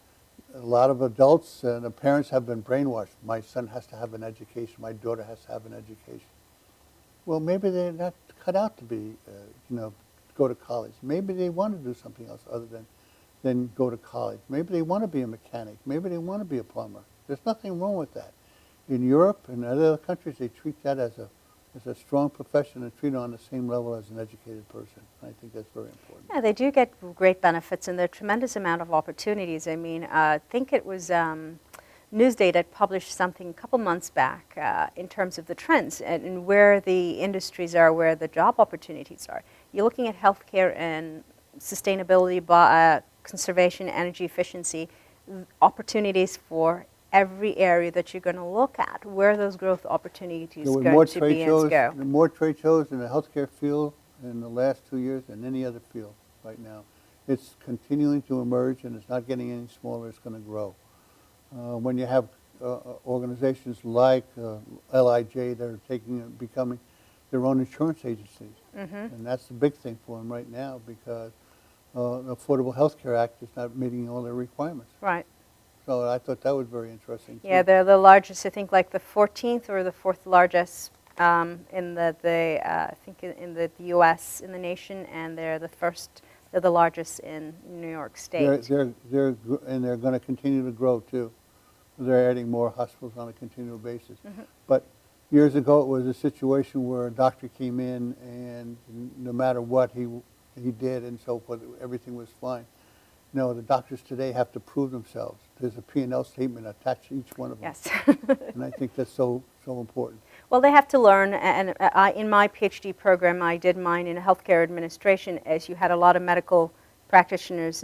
a lot of adults and the parents have been brainwashed. My son has to have an education. My daughter has to have an education. Well, maybe they're not cut out to be, go to college. Maybe they want to do something else other than go to college. Maybe they want to be a mechanic. Maybe they want to be a plumber. There's nothing wrong with that. In Europe and other countries, they treat that as a strong profession and treat it on the same level as an educated person. I think that's very important. Yeah, they do get great benefits, and there are a tremendous amount of opportunities. I mean, I think it was Newsday that published something a couple months back in terms of the trends and where the industries are, where the job opportunities are. You're looking at healthcare and sustainability, conservation, energy efficiency, opportunities for every area that you're going to look at, where those growth opportunities are going to be and go. There are more trade shows in the healthcare field in the last 2 years than any other field right now. It's continuing to emerge, and it's not getting any smaller. It's going to grow. When you have organizations like LIJ that are becoming their own insurance agencies, and that's the big thing for them right now, because the Affordable Health Care Act is not meeting all their requirements. Right. So I thought that was very interesting. Yeah, too. they're the largest, I think like the 14th or the 4th largest in I think in the U.S. in the nation, and they're the largest in New York State. And they're going to continue to grow too. They're adding more hospitals on a continual basis. But years ago, it was a situation where a doctor came in, and no matter what he did and so forth, everything was fine. No, the doctors today have to prove themselves. There's a P&L statement attached to each one of them. Yes. And I think that's so important. Well, they have to learn, and in my PhD program, I did mine in healthcare administration, as you had a lot of medical practitioners,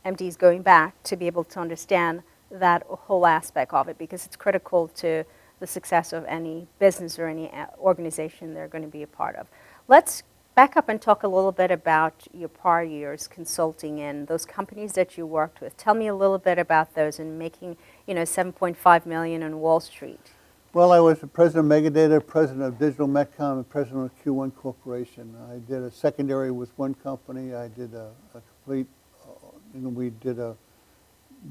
MDs going back to be able to understand that whole aspect of it, because it's critical to the success of any business or any organization they're going to be a part of. Let's back up and talk a little bit about your prior years consulting in those companies that you worked with. Tell me a little bit about those and making, $7.5 million on Wall Street. Well, I was the president of Megadata, president of Digital Metcom, and president of Q1 Corporation. I did a secondary with one company. I did a complete,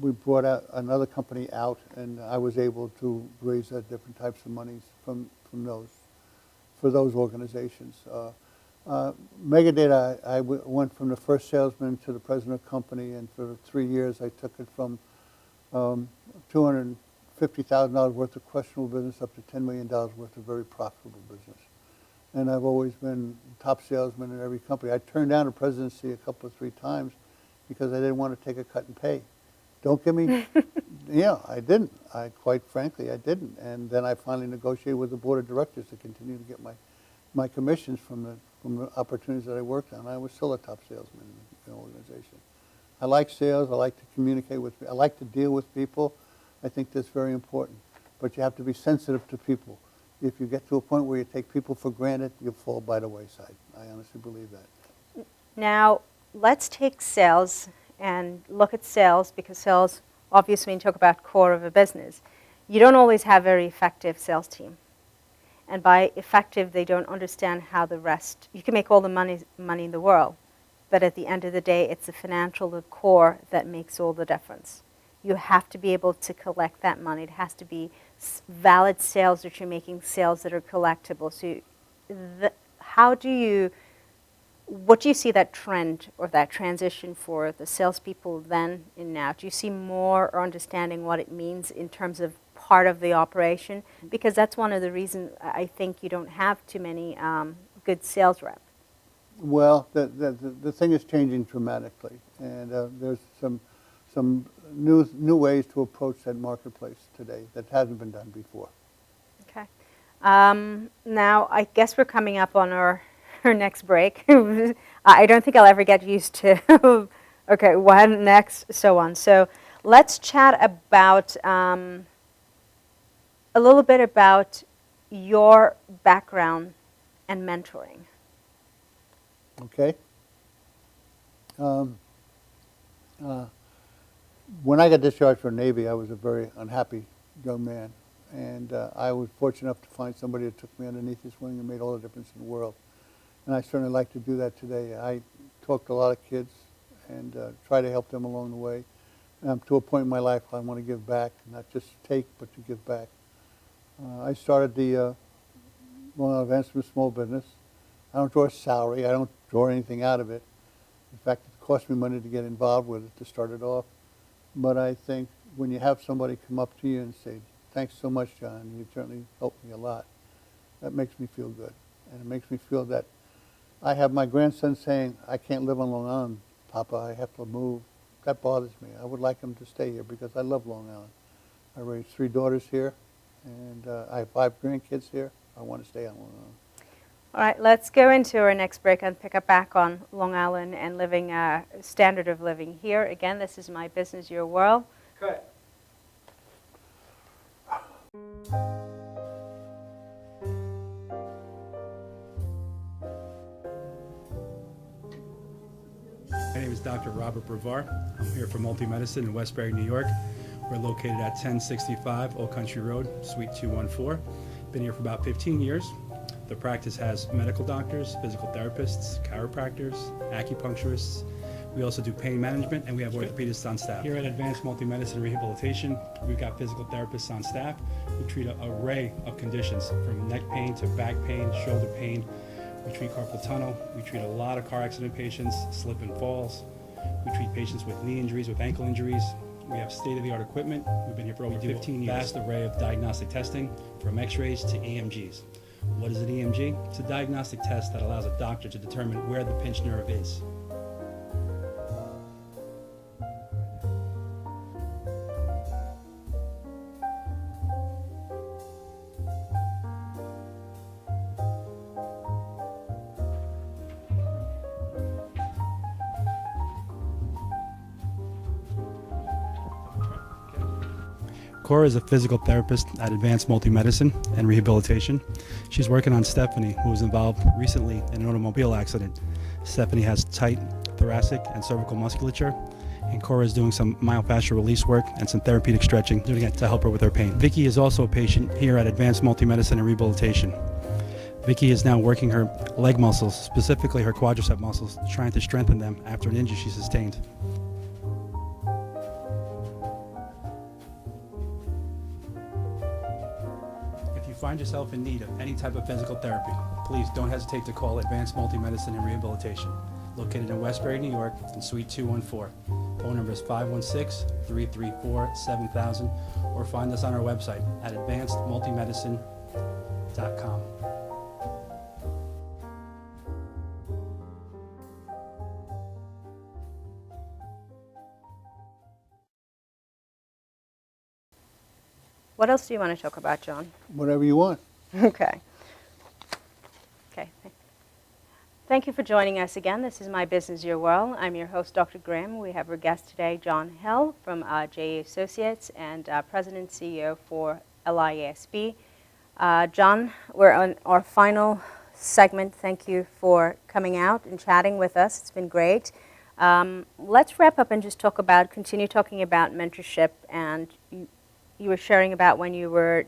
we brought out another company out, and I was able to raise different types of monies for those organizations. Megadata, I went from the first salesman to the president of the company, and for 3 years I took it from $250,000 worth of questionable business up to $10 million worth of very profitable business. And I've always been top salesman in every company. I turned down the presidency a couple of 3 times because I didn't want to take a cut in pay. Don't give me, yeah, I didn't. Quite frankly, I didn't. And then I finally negotiated with the board of directors to continue to get my commissions from the opportunities that I worked on. I was still a top salesman in the organization. I like sales. I like to communicate with people. I like to deal with people. I think that's very important. But you have to be sensitive to people. If you get to a point where you take people for granted, you'll fall by the wayside. I honestly believe that. Now, let's take sales and look at sales, because sales, obviously, when you talk about core of a business, you don't always have a very effective sales team. And by effective, they don't understand how the rest, you can make all the money in the world, but at the end of the day, it's the financial, the core that makes all the difference. You have to be able to collect that money. It has to be valid sales that you're making, sales that are collectible. So what do you see that trend or that transition for the salespeople then and now? Do you see more or understanding what it means in terms of part of the operation? Because that's one of the reasons I think you don't have too many good sales reps. Well, the thing is changing dramatically, and there's some new ways to approach that marketplace today that hasn't been done before. Okay. Now, I guess we're coming up on our next break. I don't think I'll ever get used to, okay, when next, so on. So let's chat about a little bit about your background and mentoring. Okay. When I got discharged from the Navy, I was a very unhappy young man. And I was fortunate enough to find somebody that took me underneath his wing and made all the difference in the world. And I certainly like to do that today. I talk to a lot of kids and try to help them along the way. And I'm to a point in my life where I want to give back, not just take, but to give back. I started the Long Island Advancement Small Business. I don't draw a salary. I don't draw anything out of it. In fact, it cost me money to get involved with it to start it off. But I think when you have somebody come up to you and say, "Thanks so much, John. You certainly helped me a lot," that makes me feel good. And it makes me feel that I have my grandson saying, "I can't live on Long Island, Papa. I have to move." That bothers me. I would like him to stay here because I love Long Island. I raised 3 daughters here, and I have 5 grandkids here. I want to stay on Long Island. All right, let's go into our next break and pick up back on Long Island and living standard of living here. Again, this is My Business, Your World. Cut. My name is Dr. Robert Brevard. I'm here for Multi-Medicine in Westbury, New York. We're located at 1065 Old Country Road, Suite 214. Been here for about 15 years. The practice has medical doctors, physical therapists, chiropractors, acupuncturists. We also do pain management, and we have orthopedists on staff. Here at Advanced Multi-Medicine and Rehabilitation, we've got physical therapists on staff who treat an array of conditions, from neck pain to back pain, shoulder pain. We treat carpal tunnel. We treat a lot of car accident patients, slip and falls. We treat patients with knee injuries, with ankle injuries. We have state-of-the-art equipment. We've been here for over 15 years. Vast array of diagnostic testing, from x-rays to EMGs. What is an EMG? It's a diagnostic test that allows a doctor to determine where the pinched nerve is. Cora is a physical therapist at Advanced Multi-Medicine and Rehabilitation. She's working on Stephanie, who was involved recently in an automobile accident. Stephanie has tight thoracic and cervical musculature, and Cora is doing some myofascial release work and some therapeutic stretching, doing it to help her with her pain. Vicky is also a patient here at Advanced Multi-Medicine and Rehabilitation. Vicky is now working her leg muscles, specifically her quadricep muscles, trying to strengthen them after an injury she sustained. If you find yourself in need of any type of physical therapy, please don't hesitate to call Advanced Multi-Medicine and Rehabilitation, located in Westbury, New York, in Suite 214. Phone number is 516-334-7000, or find us on our website at advancedmultimedicine.com. What else do you want to talk about, John? Whatever you want. Okay. Okay. Thank you for joining us again. This is My Business, Your World. I'm your host, Dr. Graham. We have our guest today, John Hill from JA Associates and President and CEO for LIASB. John, we're on our final segment. Thank you for coming out and chatting with us. It's been great. Let's wrap up and just continue talking about mentorship. And you were sharing about when you left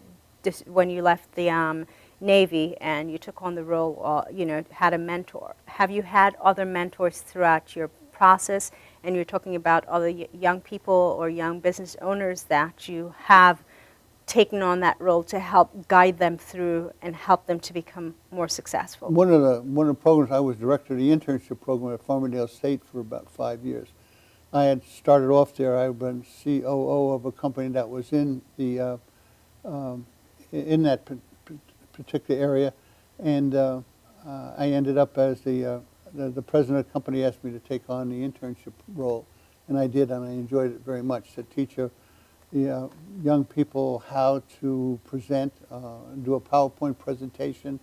the Navy and you took on the role, had a mentor. Have you had other mentors throughout your process? And you're talking about other young people or young business owners that you have taken on that role to help guide them through and help them to become more successful. One of the programs, I was director of the internship program at Farmingdale State for about 5 years. I had started off there. I've been COO of a company that was in the in that particular area, and I ended up as the president of the company. Asked me to take on the internship role, and I did, and I enjoyed it very much. To teach the young people how to present, do a PowerPoint presentation,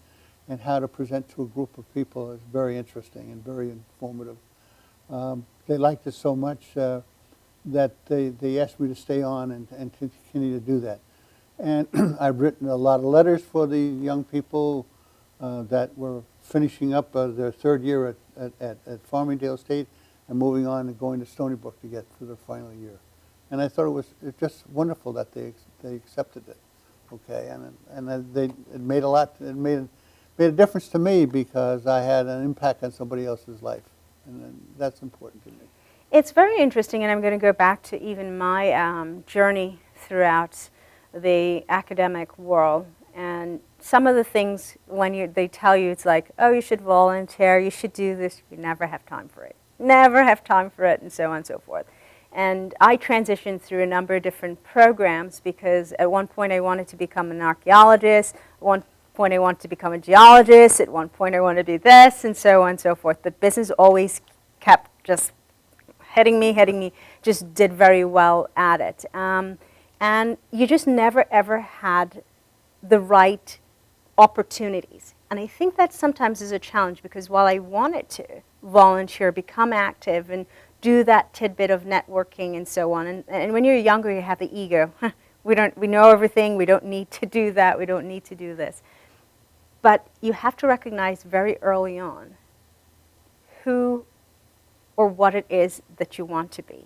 and how to present to a group of people is very interesting and very informative. They liked it so much that they asked me to stay on and continue to do that. And I've written a lot of letters for the young people that were finishing up their third year at Farmingdale State and moving on and going to Stony Brook to get to their final year. And I thought it was just wonderful that they accepted it. Okay, and it made it made a difference to me because I had an impact on somebody else's life. And that's important to me. It's very interesting, and I'm going to go back to even my journey throughout the academic world. And some of the things, when they tell you, it's like, oh, you should volunteer, you should do this, you never have time for it. Never have time for it, and so on and so forth. And I transitioned through a number of different programs because at one point I wanted to become an archaeologist, at one point I wanted to become a geologist, at one point I wanted to do this, and so on and so forth. But business always kept just hitting me, just did very well at it. And you just never ever had the right opportunities. And I think that sometimes is a challenge because while I wanted to volunteer, become active, and do that tidbit of networking and so on, and when you're younger you have the ego. We know everything, we don't need to do that, we don't need to do this. But you have to recognize very early on who or what it is that you want to be.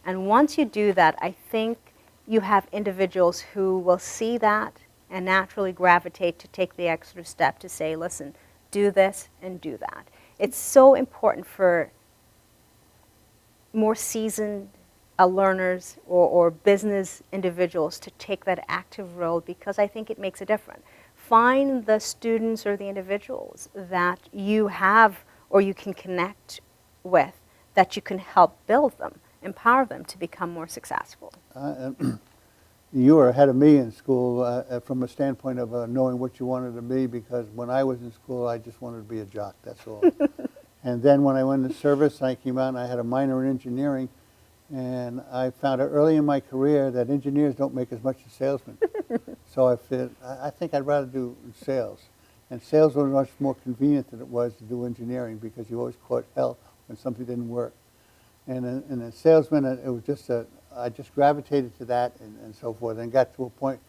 And once you do that, I think you have individuals who will see that and naturally gravitate to take the extra step to say, listen, do this and do that. It's so important for more seasoned learners or business individuals to take that active role, because I think it makes a difference. Find the students or the individuals that you have or you can connect with, that you can help build them, empower them to become more successful. You were ahead of me in school from a standpoint of knowing what you wanted to be, because when I was in school, I just wanted to be a jock, that's all. And then when I went into service, I came out and I had a minor in engineering, and I found out early in my career that engineers don't make as much as salesmen. So I think I'd rather do sales. And sales was much more convenient than it was to do engineering, because you always caught hell when something didn't work. And a salesman, it was just I just gravitated to that and so forth, and got to a point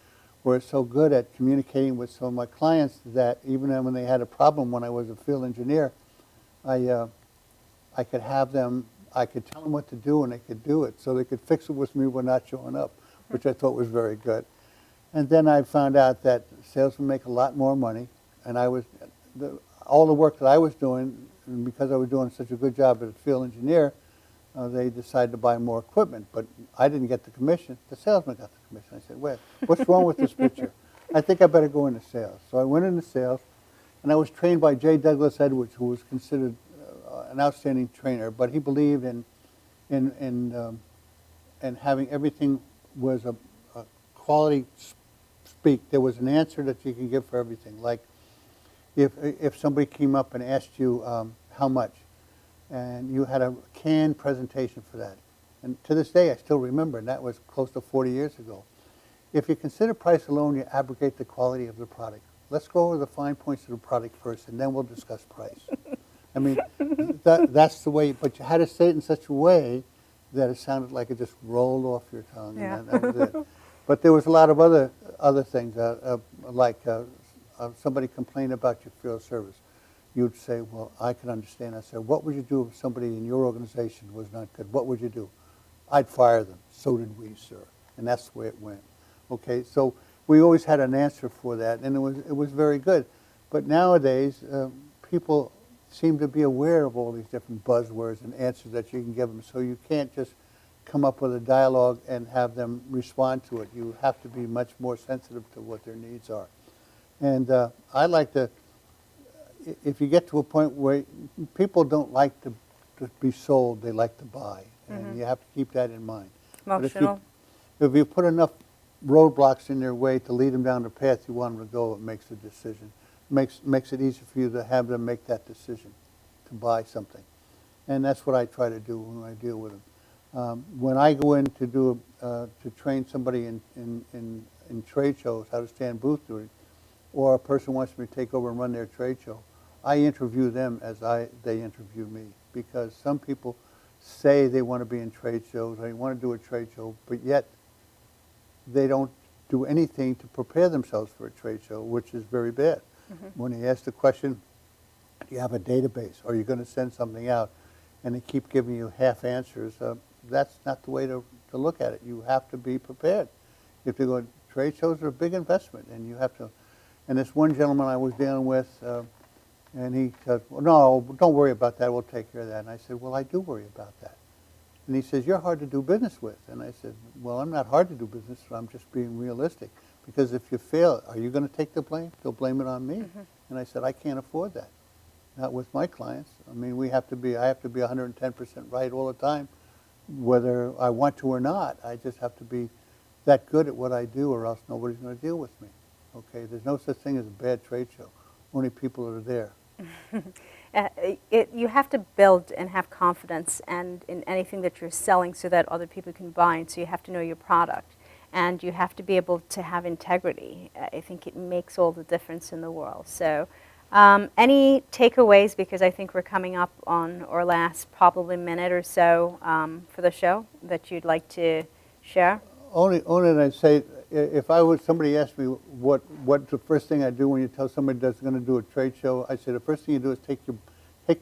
where it's so good at communicating with some of my clients that even when they had a problem when I was a field engineer, I could have them, I could tell them what to do and they could do it, so they could fix it with me when not showing up, which I thought was very good. And then I found out that salesmen make a lot more money, and all the work that I was doing, and because I was doing such a good job as a field engineer, they decided to buy more equipment, but I didn't get the commission. The salesman got the commission. I said, wait, what's wrong with this picture? I think I better go into sales. So I went into sales, and I was trained by J. Douglas Edwards, who was considered an outstanding trainer, but he believed in having everything was a quality speak. There was an answer that you can give for everything. Like if somebody came up and asked you how much, and you had a canned presentation for that. And to this day, I still remember, and that was close to 40 years ago. If you consider price alone, you abrogate the quality of the product. Let's go over the fine points of the product first, and then we'll discuss price. I mean, that's the way, but you had to say it in such a way that it sounded like it just rolled off your tongue, Yeah. and that was it. But there was a lot of other things, like somebody complained about your field service. You'd say, well, I can understand. I said, what would you do if somebody in your organization was not good? What would you do? I'd fire them. So did we, sir. And that's the way it went. Okay, so we always had an answer for that, and it was very good. But nowadays, people seem to be aware of all these different buzzwords and answers that you can give them, so you can't just come up with a dialogue and have them respond to it. You have to be much more sensitive to what their needs are. And I like to, if you get to a point where people don't like to be sold, they like to buy. And you have to keep that in mind. Emotional. But if you put enough roadblocks in their way to lead them down the path you want them to go, it makes a decision. Makes it easy for you to have them make that decision to buy something. And that's what I try to do when I deal with them. When I go in to train somebody in trade shows, how to stand booth duty, or a person wants me to take over and run their trade show, I interview them as they interview me, because some people say they want to be in trade shows, they want to do a trade show, but yet they don't do anything to prepare themselves for a trade show, which is very bad. When they ask the question, do you have a database? Are you going to send something out? And they keep giving you half answers. That's not the way to look at it. You have to be prepared. If you go, trade shows are a big investment, and you have to. And this one gentleman I was dealing with, and he said, well, no, don't worry about that. We'll take care of that. And I said, well, I do worry about that. And he says, you're hard to do business with. And I said, well, I'm not hard to do business. I'm just being realistic. Because if you fail, are you going to take the blame? They'll blame it on me. And I said, I can't afford that. Not with my clients. I mean, I have to be 110% right all the time, whether I want to or not. I just have to be that good at what I do, or else nobody's going to deal with me. Okay, there's no such thing as a bad trade show. Only people that are there. You have to build and have confidence and in anything that you're selling, so that other people can buy it. So you have to know your product, and you have to be able to have integrity. I think it makes all the difference in the world. So any takeaways, because I think we're coming up on our last probably minute or so for the show, that you'd like to share? Only that I say, if somebody asked me what's the first thing I do when you tell somebody that's going to do a trade show, I say the first thing you do is take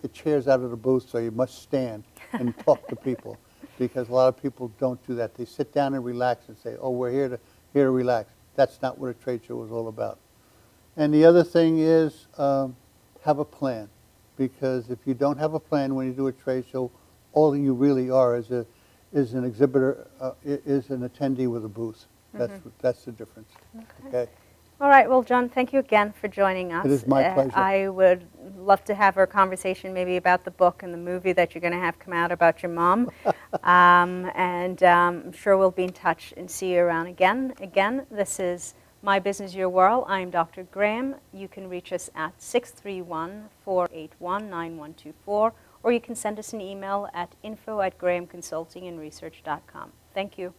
the chairs out of the booth, so you must stand and talk to people, because a lot of people don't do that. They sit down and relax and say, oh, we're here to relax. That's not what a trade show is all about. And the other thing is have a plan, because if you don't have a plan when you do a trade show, all you really are is an exhibitor, is an attendee with a booth. That's the difference. Okay. All right. Well, John, thank you again for joining us. It is my pleasure. I would love to have a conversation maybe about the book and the movie that you're going to have come out about your mom. I'm sure we'll be in touch and see you around again. Again, this is My Business, Your World. I'm Dr. Graham. You can reach us at 631-481-9124, or you can send us an email at info@grahamconsultingandresearch.com. Thank you.